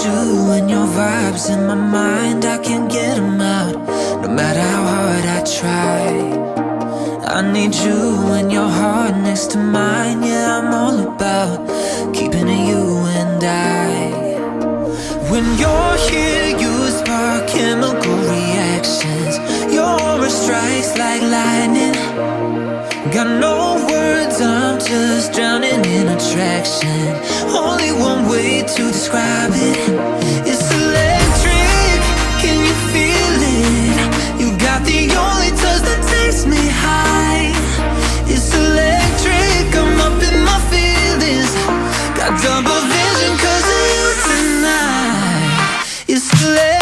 you and your vibes in my mind, I can't get them out, no matter how hard I try. I need you and your heart next to mine. Yeah, I'm all about keeping it you and I. When you're here, you spark chemical reactions. Your aura strikes like lightning. Got no words, I'm just drowning in attraction. Only one way to describe it. It's electric, can you feel it? You got the only touch that takes me high. It's electric, I'm up in my feelings. Got double vision 'cause of you tonight. It's electric.